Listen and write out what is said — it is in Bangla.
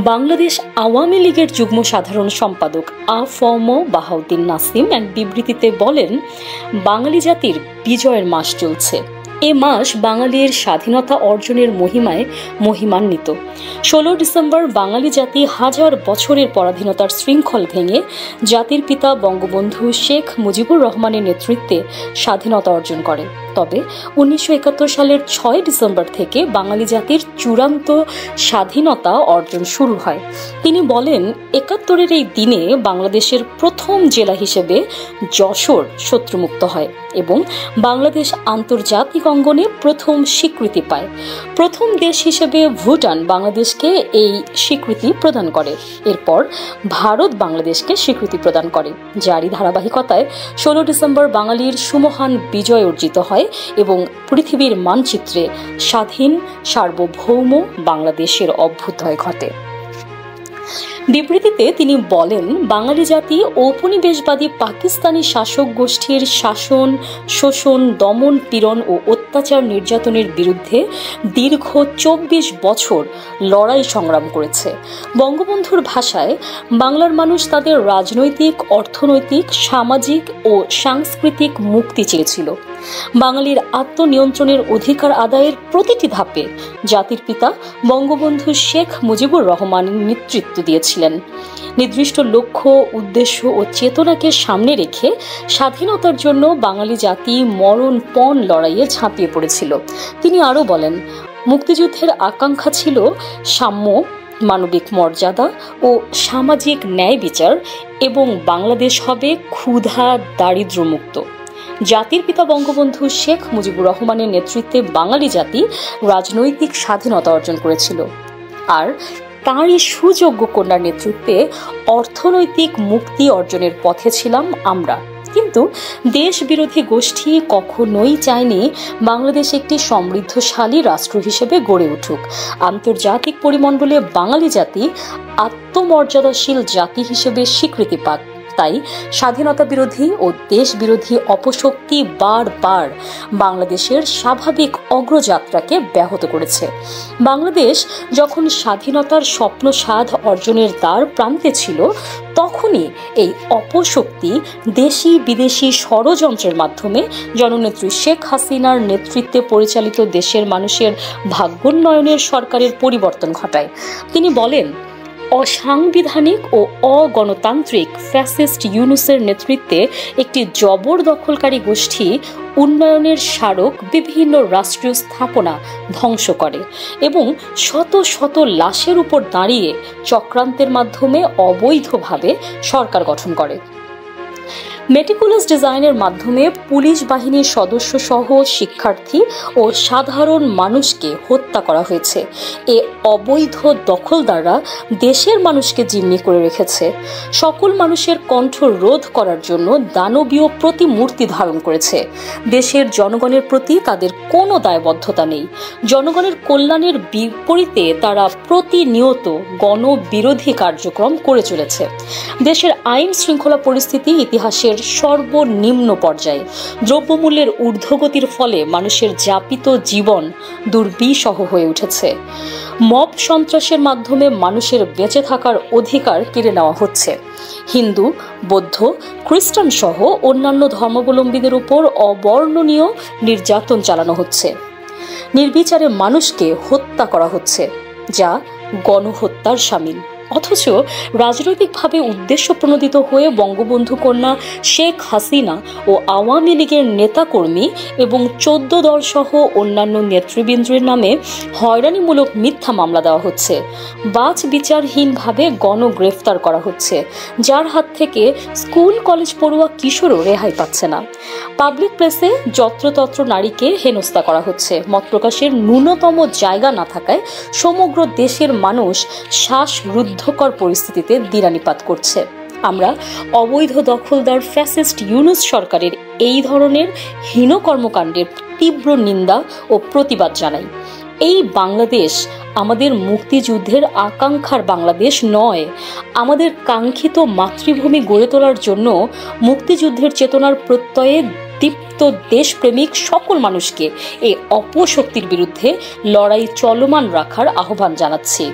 বাংলাদেশ আওয়ামী লীগের যুগ্ম সাধারণ সম্পাদক আ.ফ.ম. বাহাউদ্দিন নাসিম এক বিবৃতিতে বলেন, বাঙালি জাতির বিজয়ের মাস চলছে। এ মাস বাঙালির স্বাধীনতা অর্জনের মহিমায় মহিমান্বিত। 16 ডিসেম্বর বাঙালি জাতি হাজার বছরের পরাধীনতার শৃঙ্খল ভেঙে জাতির পিতা বঙ্গবন্ধু শেখ মুজিবুর রহমানের নেতৃত্বে স্বাধীনতা অর্জন করে। তবে 1971 সালের 6 ডিসেম্বর থেকে বাঙালি জাতির চূড়ান্ত স্বাধীনতা অর্জন শুরু হয়। তিনি বলেন, 71-এর এই দিনে বাংলাদেশের প্রথম জেলা হিসেবে যশোর শত্রুমুক্ত হয় এবং বাংলাদেশ আন্তর্জাতিক অঙ্গনে প্রথম স্বীকৃতি পায়। প্রথম দেশ হিসেবে ভুটান বাংলাদেশকে এই স্বীকৃতি প্রদান করে। এরপর ভারত বাংলাদেশকে স্বীকৃতি প্রদান করে, যারই ধারাবাহিকতায় 16 ডিসেম্বর বাঙালির সুমহান বিজয় অর্জিত হয় এবং পৃথিবীর মানচিত্রে স্বাধীন সার্বভৌম বাংলাদেশের অভ্যুদয় ঘটে। বিবৃতিতে তিনি বলেন, বাঙালি জাতি ঔপনিবেশবাদী পাকিস্তানি শাসক গোষ্ঠীর শাসন, শোষণ, দমন, পীড়ন ও অত্যাচার নির্যাতনের বিরুদ্ধে দীর্ঘ 24 বছর লড়াই সংগ্রাম করেছে। বঙ্গবন্ধুর ভাষায়, বাংলার মানুষ তাদের রাজনৈতিক, অর্থনৈতিক, সামাজিক ও সাংস্কৃতিক মুক্তি চেয়েছিল। বাঙালির আত্মনিয়ন্ত্রণের অধিকার আদায়ের প্রতিটি ধাপে জাতির পিতা বঙ্গবন্ধু শেখ মুজিবুর রহমান নেতৃত্ব দিয়েছিলেন। নির্দিষ্ট লক্ষ্য, উদ্দেশ্য ও চেতনাকে সামনে রেখে স্বাধীনতার জন্য বাঙালি জাতি মরণপণ লড়াইয়ে ঝাঁপিয়ে পড়েছিল। তিনি আরও বলেন, মুক্তিযুদ্ধের আকাঙ্ক্ষা ছিল সাম্য, মানবিক মর্যাদা ও সামাজিক ন্যায় বিচার এবং বাংলাদেশ হবে ক্ষুধা দারিদ্র্যমুক্ত। জাতির পিতা বঙ্গবন্ধু শেখ মুজিবুর রহমানের নেতৃত্বে বাঙালি জাতি রাজনৈতিক স্বাধীনতা অর্জন করেছিল, আর তাঁরই সুযোগ্য কন্যার নেতৃত্বে অর্থনৈতিক মুক্তি অর্জনের পথে ছিলাম আমরা। কিন্তু দেশ বিরোধী গোষ্ঠী কখনোই চায়নি বাংলাদেশ একটি সমৃদ্ধশালী রাষ্ট্র হিসেবে গড়ে উঠুক। আন্তর্জাতিক পরিমণ্ডলে বাঙালি জাতি আত্মমর্যাদাশীল জাতি হিসেবে স্বীকৃতি পাক। তাই স্বাধীনতা বিরোধী ও দেশ বিরোধী অপশক্তি বারবার বাংলাদেশের স্বাভাবিক অগ্রযাত্রাকে ব্যাহত করেছে। বাংলাদেশ যখন স্বাধীনতার স্বপ্ন সাধ অর্জনের দ্বার প্রান্তে ছিল, তখনই এই অপশক্তি দেশি বিদেশি ষড়যন্ত্রের মাধ্যমে জননেত্রী শেখ হাসিনার নেতৃত্বে পরিচালিত দেশের মানুষের ভাগ্যোন্নয়নের সরকারের পরিবর্তন ঘটায়। তিনি বলেন, অসাংবিধানিক ও অগণতান্ত্রিক ফ্যাসিস্ট ইউনূসের নেতৃত্বে একটি জবরদখলকারী গোষ্ঠী উন্নয়নের স্মারক বিভিন্ন রাষ্ট্রীয় স্থাপনা ধ্বংস করে এবং শত শত লাশের উপর দাঁড়িয়ে চক্রান্তের মাধ্যমে অবৈধভাবে সরকার গঠন করে। মেটিকুলাস ডিজাইনের মাধ্যমে পুলিশ বাহিনীর সদস্য সহ শিক্ষার্থী ও সাধারণ মানুষকে হত্যা করা হয়েছে। এ অবৈধ দখলদাররা দেশের মানুষকে জিম্মি করে রেখেছে। সকল মানুষের কণ্ঠ রোধ করার জন্য দানবীয় প্রতিমূর্তি ধারণ করেছে। দেশের জনগণের প্রতি তাদের কোনো দায়বদ্ধতা নেই। জনগণের কল্যাণের বিপরীতে তারা প্রতিনিয়ত গণবিরোধী কার্যক্রম করে চলেছে। দেশের আইন শৃঙ্খলা পরিস্থিতি ইতিহাসের সর্বনিম্ন পর্যায়ে। দ্রব্যমূল্যের ঊর্ধ্বগতির ফলে মানুষের যাপিত জীবন দুর্বিষহ হয়ে উঠেছে। মব সন্ত্রাসের মাধ্যমে মানুষের বেঁচে থাকার অধিকার কেড়ে নেওয়া হচ্ছে। হিন্দু, বৌদ্ধ, খ্রিস্টান সহ অন্যান্য ধর্মাবলম্বীদের উপর অবর্ণনীয় নির্যাতন চালানো হচ্ছে। নির্বিচারে মানুষকে হত্যা করা হচ্ছে, যা গণহত্যার শামিল। অথচ রাজনৈতিকভাবে উদ্দেশ্য প্রণোদিত হয়ে বঙ্গবন্ধু কন্যা শেখ হাসিনা ও আওয়ামী লীগের নেতাকর্মী এবং 14 দল সহ অন্যান্য নেতৃবৃন্দের নামে হয়রানিমূলক মিথ্যা মামলা দেওয়া হচ্ছে। বাছ বিচারহীনভাবে গণগ্রেফতার করা হচ্ছে, যার হাত থেকে স্কুল কলেজ পড়ুয়া কিশোরও রেহাই পাচ্ছে না। পাবলিক প্লেসে যত্রতত্র নারীকে হেনস্থা করা হচ্ছে। মত প্রকাশের ন্যূনতম জায়গা না থাকায় সমগ্র দেশের মানুষ শ্বাসরুদ্ধকর পরিস্থিতিতে দিনানিপাত করছে। আমরা অবৈধ দখলদার ফ্যাসিস্ট ইউনূস সরকারের এই ধরনের হীন কর্মকাণ্ডের তীব্র নিন্দা ও প্রতিবাদ জানাই। এই বাংলাদেশ আমাদের মুক্তিযুদ্ধের আকাঙ্ক্ষার বাংলাদেশ নয়। আমাদের কাঙ্ক্ষিত মাতৃভূমি গড়ে তোলার জন্য মুক্তিযুদ্ধের চেতনার প্রত্যয়ে দীপ্ত দেশপ্রেমিক সকল মানুষকে এই অপশক্তির বিরুদ্ধে লড়াই চলমান রাখার আহ্বান জানাচ্ছি।